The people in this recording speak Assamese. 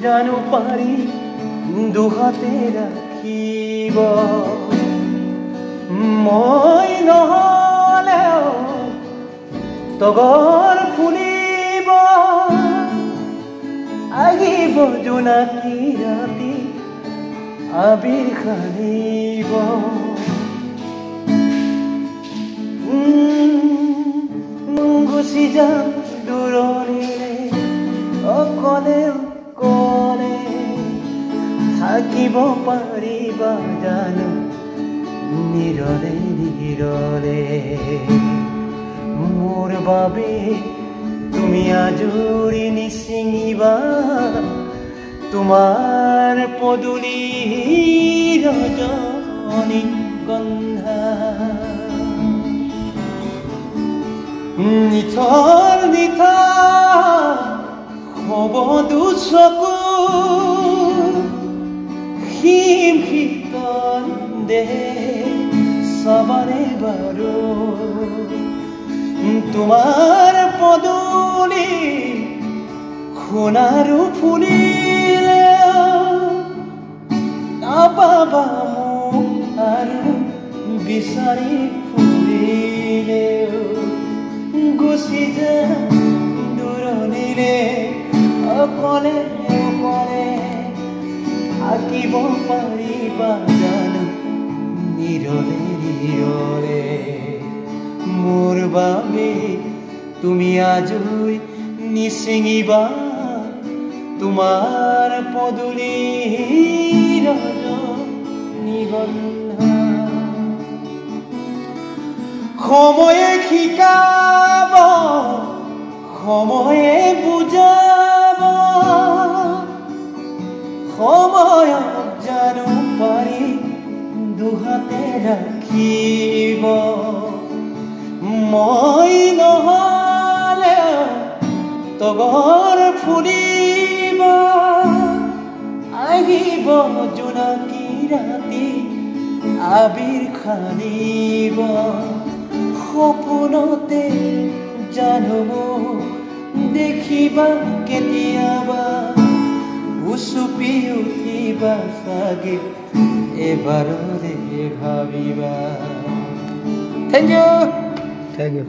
জানো পাৰি দুহাতে ৰাখিব মই নহলেও তগৰ ফুলিব আহিব জোনাকী ৰাতি আবিৰ সানিব গুচি যাম দূৰলৈ অকলে অকলে থাকিব পাৰিবা জানো নীৰৱে নীৰৱে মোৰ বাবে তুমি আজৰি নিচিঙিবা তোমাৰ পদূলিৰ ৰজনী গন্ধা নিথৰ নিথৰ হ'ব দুচকু হিম শীতল দেহে চাবানে বাৰু তোমাৰ পদূলি সোণাৰু ফুলিলে নাপাবা মোক আৰু বিচাৰি ফুৰিলে গুচি যাম দূৰণিলে অকলে অকলে থাকিব পাৰিবা জানো নীৰৱে নীৰৱে মোৰ বাবে তুমি আজৰি নিচিঙিবা তোমাৰ পদূলিৰ ৰজনী গন্ধা সময়ে শিকাব সময়ে বুজাব সময়ত জানো পাৰি দুহাতে ৰাখিব মই নহলে তগৰ ফুলিব আহিব জোনাকী ৰাতি আবিৰ সানিব সপোনতে জানো দেখিবা কেতিয়াবা উচুপি উঠিবা চাগে এবাৰৰে ভাবিবা। Thank U.